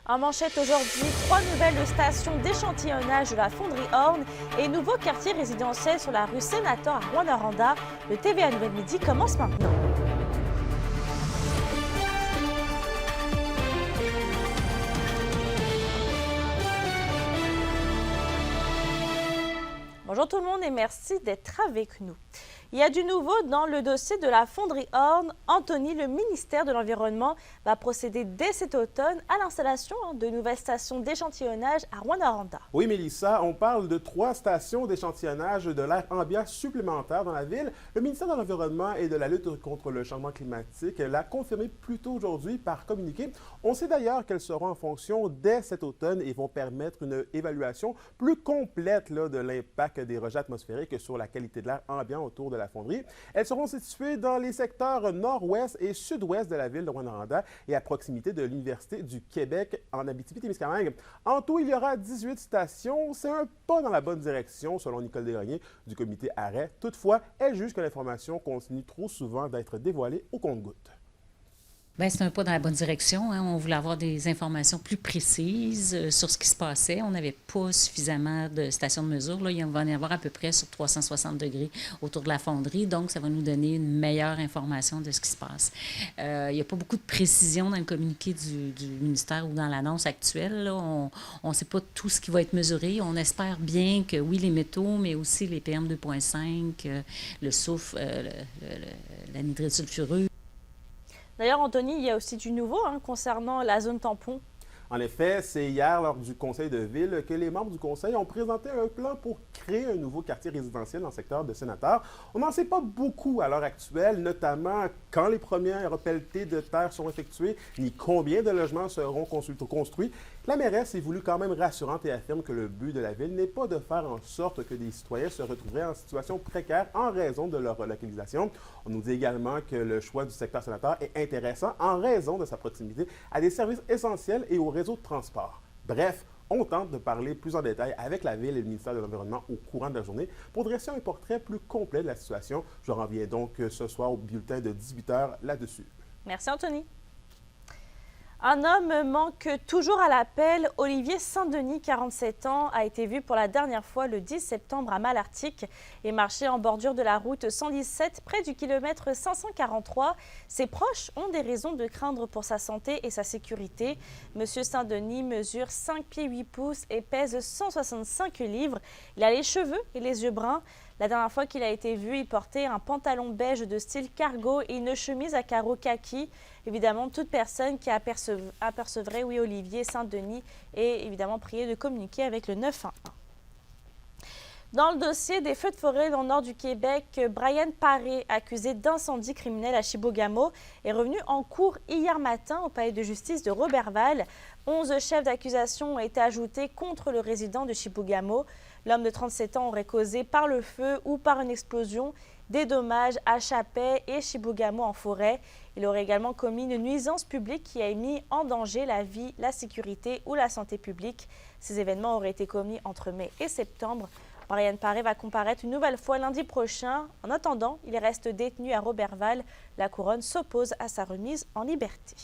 En manchette aujourd'hui, 3 nouvelles stations d'échantillonnage de la fonderie Horn et nouveau quartier résidentiel sur la rue Sénateur à Rouyn-Noranda. Le TVA Nouvelle Midi commence maintenant. Bonjour tout le monde et merci d'être avec nous. Il y a du nouveau dans le dossier de la fonderie Horn. Anthony, le ministère de l'Environnement va procéder dès cet automne à l'installation de nouvelles stations d'échantillonnage à Rouyn-Noranda. Oui, Mélissa, on parle de 3 stations d'échantillonnage de l'air ambiant supplémentaires dans la ville. Le ministère de l'Environnement et de la lutte contre le changement climatique l'a confirmé plus tôt aujourd'hui par communiqué. On sait d'ailleurs qu'elles seront en fonction dès cet automne et vont permettre une évaluation plus complète de l'impact des rejets atmosphériques sur la qualité de l'air ambiant autour de la fonderie. Elles seront situées dans les secteurs nord-ouest et sud-ouest de la ville de Rouyn-Noranda et à proximité de l'Université du Québec en Abitibi-Témiscamingue. En tout, il y aura 18 stations. C'est un pas dans la bonne direction, selon Nicole Desgreniers du comité Arrêt. Toutefois, elle juge que l'information continue trop souvent d'être dévoilée au compte-gouttes. Bien, c'est un pas dans la bonne direction. On voulait avoir des informations plus précises sur ce qui se passait. On n'avait pas suffisamment de stations de mesure. Là, il va en y avoir à peu près sur 360 degrés autour de la fonderie. Donc, ça va nous donner une meilleure information de ce qui se passe. Il n'y a pas beaucoup de précision dans le communiqué du ministère ou dans l'annonce actuelle. Là. On ne sait pas tout ce qui va être mesuré. On espère bien que, oui, les métaux, mais aussi les PM 2.5, le soufre, l'anhydride sulfureux. D'ailleurs, Anthony, il y a aussi du nouveau concernant la zone tampon. En effet, c'est hier, lors du conseil de ville, que les membres du conseil ont présenté un plan pour créer un nouveau quartier résidentiel dans le secteur de Sénateur. On n'en sait pas beaucoup à l'heure actuelle, notamment quand les premières pelletées de terre sont effectuées, ni combien de logements seront construits. La mairesse est voulue quand même rassurante et affirme que le but de la ville n'est pas de faire en sorte que des citoyens se retrouveraient en situation précaire en raison de leur relocalisation. On nous dit également que le choix du secteur Sénateur est intéressant en raison de sa proximité à des services essentiels et au réseau de transport. Bref, on tente de parler plus en détail avec la Ville et le ministère de l'Environnement au courant de la journée pour dresser un portrait plus complet de la situation. Je reviens donc ce soir au bulletin de 18h là-dessus. Merci Anthony. Un homme manque toujours à l'appel. Olivier Saint-Denis, 47 ans, a été vu pour la dernière fois le 10 septembre à Malartic et marchait en bordure de la route 117 près du kilomètre 543. Ses proches ont des raisons de craindre pour sa santé et sa sécurité. Monsieur Saint-Denis mesure 5 pieds 8 pouces et pèse 165 livres. Il a les cheveux et les yeux bruns. La dernière fois qu'il a été vu, il portait un pantalon beige de style cargo et une chemise à carreaux kaki. Évidemment, toute personne qui apercevrait Olivier Saint-Denis est évidemment priée de communiquer avec le 911. Dans le dossier des feux de forêt dans le nord du Québec, Brian Paré, accusé d'incendie criminel à Chibougamau, est revenu en cours hier matin au palais de justice de Roberval. 11 chefs d'accusation ont été ajoutés contre le résident de Chibougamau. L'homme de 37 ans aurait causé par le feu ou par une explosion des dommages à Chapais et Chibougamau en forêt. Il aurait également commis une nuisance publique qui a mis en danger la vie, la sécurité ou la santé publique. Ces événements auraient été commis entre mai et septembre. Brian Paré va comparaître une nouvelle fois lundi prochain. En attendant, il reste détenu à Roberval. La couronne s'oppose à sa remise en liberté.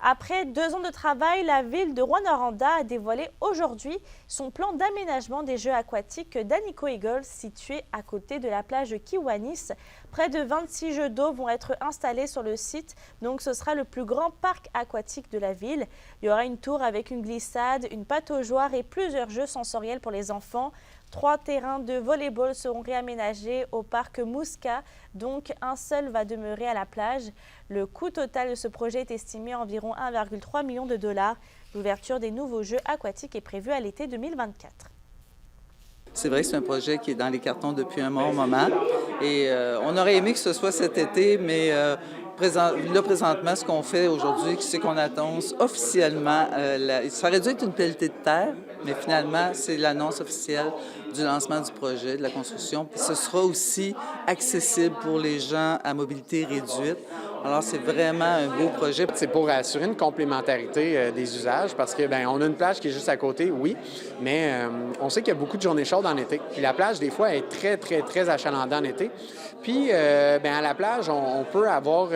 Après 2 ans de travail, la ville de Rouyn-Noranda a dévoilé aujourd'hui son plan d'aménagement des jeux aquatiques d'Anico Eagles, situé à côté de la plage de Kiwanis. Près de 26 jeux d'eau vont être installés sur le site, donc ce sera le plus grand parc aquatique de la ville. Il y aura une tour avec une glissade, une pataugeoire et plusieurs jeux sensoriels pour les enfants. 3 terrains de volley-ball seront réaménagés au parc Mouska, donc un seul va demeurer à la plage. Le coût total de ce projet est estimé à environ 1,3 million de dollars. L'ouverture des nouveaux jeux aquatiques est prévue à l'été 2024. C'est vrai que c'est un projet qui est dans les cartons depuis un bon moment et on aurait aimé que ce soit cet été, mais présentement, ce qu'on fait aujourd'hui, c'est qu'on annonce officiellement, ça aurait dû être une pelletée de terre, mais finalement, c'est l'annonce officielle du lancement du projet, de la construction. Ce sera aussi accessible pour les gens à mobilité réduite. Alors, c'est vraiment un beau projet. C'est pour assurer une complémentarité des usages parce que, bien, on a une plage qui est juste à côté, oui, mais on sait qu'il y a beaucoup de journées chaudes en été. Puis la plage, des fois, est très, très, très achalandée en été. Puis, bien, à la plage, on peut avoir,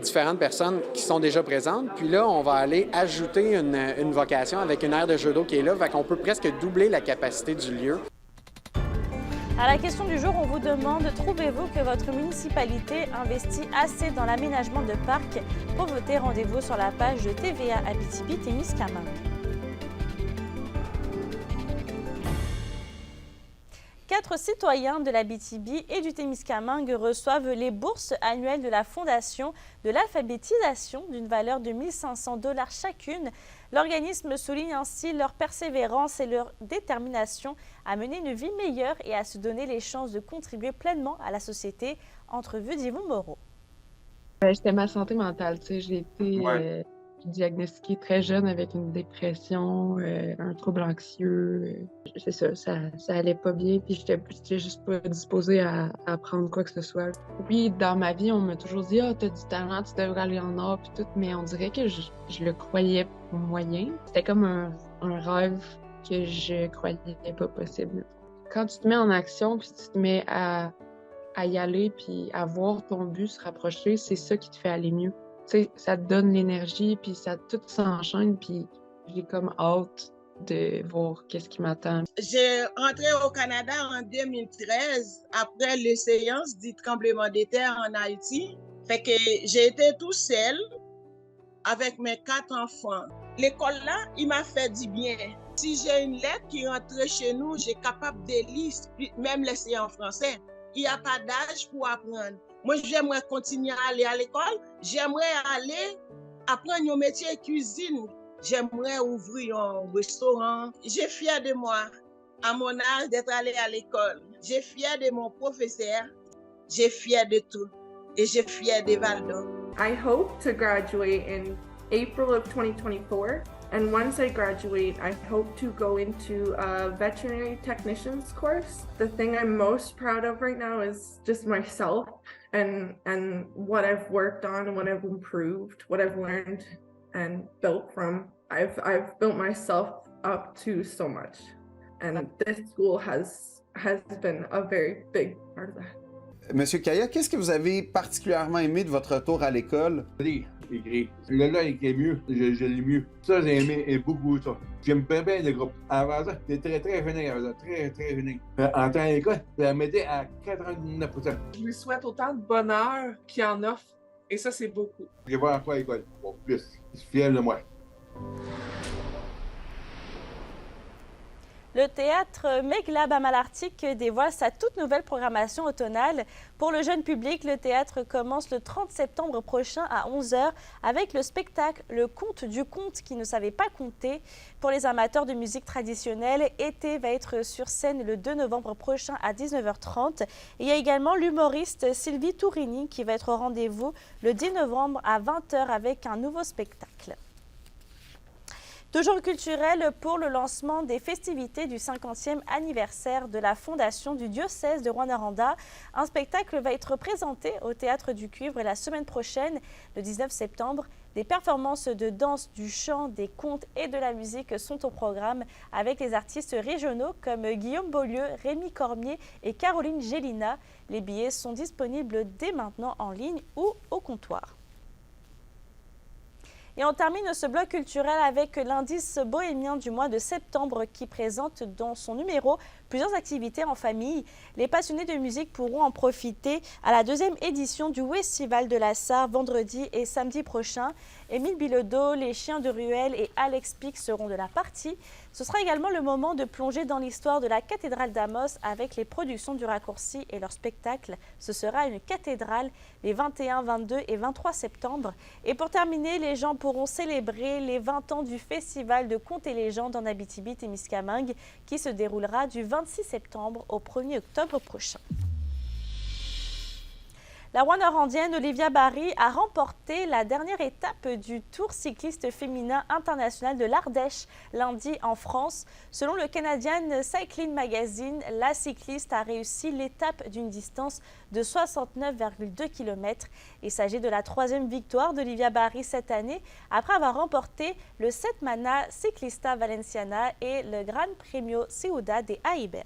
différentes personnes qui sont déjà présentes. Puis là, on va aller ajouter une vocation avec une aire de jeu d'eau qui est là. Fait qu'on peut presque doubler la capacité du lieu. À la question du jour, on vous demande, trouvez-vous que votre municipalité investit assez dans l'aménagement de parcs? Pour voter, rendez-vous sur la page de TVA Abitibi-Témiscamingue. 4 citoyens de l'Abitibi et du Témiscamingue reçoivent les bourses annuelles de la Fondation de l'alphabétisation d'une valeur de 1 500 $ chacune. L'organisme souligne ainsi leur persévérance et leur détermination à mener une vie meilleure et à se donner les chances de contribuer pleinement à la société. Entrevue d'Yvon Moreau. C'était ma santé mentale, tu sais, j'ai été diagnostiquée très jeune avec une dépression, un trouble anxieux. C'est ça allait pas bien, puis j'étais juste pas disposée à apprendre quoi que ce soit. Puis dans ma vie, on m'a toujours dit « Ah, t'as du talent, tu devrais aller en art, puis tout », mais on dirait que je le croyais moyen. C'était comme un rêve que je croyais pas possible. Quand tu te mets en action, puis tu te mets à y aller, puis à voir ton but se rapprocher, c'est ça qui te fait aller mieux. Tu sais, ça te donne l'énergie, puis ça tout s'enchaîne, puis j'ai comme hâte de voir qu'est-ce qui m'attend. J'ai rentré au Canada en 2013, après les séances du tremblement de terre en Haïti. Fait que j'ai été tout seul avec mes 4 enfants. L'école là, il m'a fait du bien. Si j'ai une lettre qui rentre chez nous, j'ai capable de lire, même laisser en français. Il n'y a pas d'âge pour apprendre. Moi, j'aimerais continuer à aller à l'école. J'aimerais aller apprendre un métier de cuisine. J'aimerais ouvrir un restaurant. J'ai fier de moi, à mon âge, d'être allé à l'école. J'ai fier de mon professeur. J'ai fier de tout. Et j'ai fier de Val-d'Or. I hope to graduate in April of 2024. And once I graduate, I hope to go into a veterinary technician's course. The thing I'm most proud of right now is just myself and what I've worked on and what I've improved, what I've learned and built from. I've built myself up to so much. And this school has been a very big part of that. Monsieur Kaya, qu'est-ce que vous avez particulièrement aimé de votre retour à l'école? Écrit. Là, il est mieux. Je l'ai mieux. Ça, j'ai aimé beaucoup ça. J'aime bien le groupe. Avant ça, c'était très fini. Très fini. En temps à l'école, ça m'aidait à 99%. Je lui souhaite autant de bonheur qu'il en offre. Et ça, c'est beaucoup. Je vais voir encore à l'école. Bon, plus. Je suis fier de moi. Le théâtre Meglab à Malartic dévoile sa toute nouvelle programmation automnale. Pour le jeune public, le théâtre commence le 30 septembre prochain à 11h avec le spectacle Le Conte du Conte qui ne savait pas compter. Pour les amateurs de musique traditionnelle, Été va être sur scène le 2 novembre prochain à 19h30. Et il y a également l'humoriste Sylvie Tourini qui va être au rendez-vous le 10 novembre à 20h avec un nouveau spectacle. Toujours culturel pour le lancement des festivités du 50e anniversaire de la fondation du diocèse de Rouyn-Noranda. Un spectacle va être présenté au Théâtre du Cuivre la semaine prochaine, le 19 septembre. Des performances de danse, du chant, des contes et de la musique sont au programme avec les artistes régionaux comme Guillaume Beaulieu, Rémi Cormier et Caroline Gélina. Les billets sont disponibles dès maintenant en ligne ou au comptoir. Et on termine ce bloc culturel avec l'indice bohémien du mois de septembre qui présente dans son numéro plusieurs activités en famille. Les passionnés de musique pourront en profiter à la 2e édition du Festival de la Sarre vendredi et samedi prochain. Émile Bilodeau, les Chiens de Ruelle et Alex Pic seront de la partie. Ce sera également le moment de plonger dans l'histoire de la cathédrale d'Amos avec les productions du Raccourci et leur spectacle. Ce sera une cathédrale les 21, 22 et 23 septembre. Et pour terminer, les gens pourront célébrer les 20 ans du Festival de Contes et légendes en Abitibi-Témiscamingue qui se déroulera du 26 septembre au 1er octobre prochain. La Rwanda-Randienne Olivia Barry a remporté la dernière étape du Tour cycliste féminin international de l'Ardèche lundi en France. Selon le Canadian Cycling Magazine, la cycliste a réussi l'étape d'une distance de 69,2 km. Il s'agit de la 3e victoire d'Olivia Barry cette année, après avoir remporté le Setmana Ciclista Valenciana et le Gran Premio Ciudad de Aiber.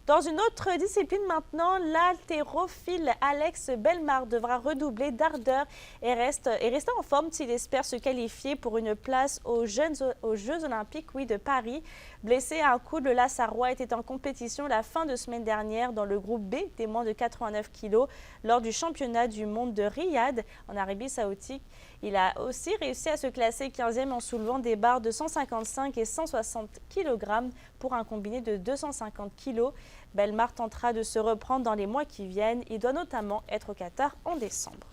Dans une autre discipline maintenant, l'haltérophile Alex Bellemare devra redoubler d'ardeur et rester en forme s'il espère se qualifier pour une place aux Jeux Olympiques de Paris. Blessé à un coude, le Lassarois était en compétition la fin de semaine dernière dans le groupe B des moins de 89 kg lors du championnat du monde de Riyad en Arabie Saoudite. Il a aussi réussi à se classer 15e en soulevant des barres de 155 et 160 kg pour un combiné de 250 kg. Bellemare tentera de se reprendre dans les mois qui viennent. Il doit notamment être au Qatar en décembre.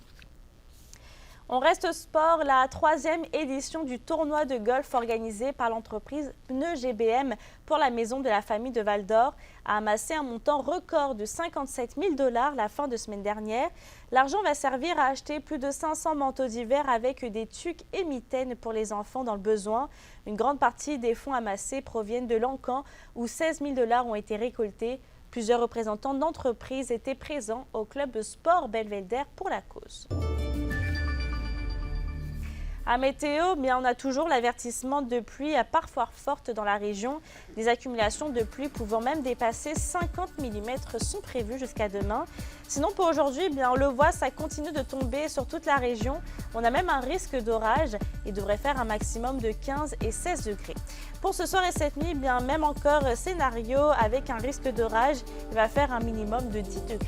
On reste au sport, la 3e édition du tournoi de golf organisé par l'entreprise Pneus GBM pour la maison de la famille de Val-d'Or a amassé un montant record de 57 000 $ la fin de semaine dernière. L'argent va servir à acheter plus de 500 manteaux d'hiver avec des tuques et mitaines pour les enfants dans le besoin. Une grande partie des fonds amassés proviennent de l'Encan où 16 000 $ ont été récoltés. Plusieurs représentants d'entreprises étaient présents au club de sport Belvédère pour la cause. À météo, on a toujours l'avertissement de pluie parfois forte dans la région. Des accumulations de pluie pouvant même dépasser 50 mm sont prévues jusqu'à demain. Sinon, pour aujourd'hui, on le voit, ça continue de tomber sur toute la région. On a même un risque d'orage. Il devrait faire un maximum de 15 et 16 degrés. Pour ce soir et cette nuit, même encore scénario avec un risque d'orage. Il va faire un minimum de 10 degrés.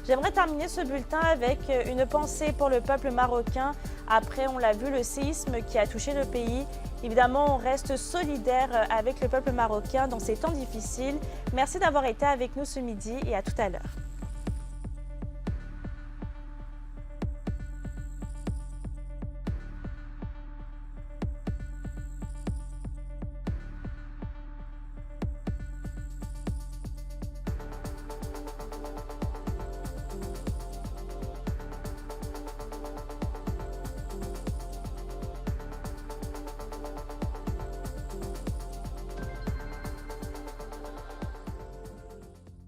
J'aimerais terminer ce bulletin avec une pensée pour le peuple marocain. Après, on l'a vu, le séisme qui a touché le pays. Évidemment, on reste solidaire avec le peuple marocain dans ces temps difficiles. Merci d'avoir été avec nous ce midi et à tout à l'heure.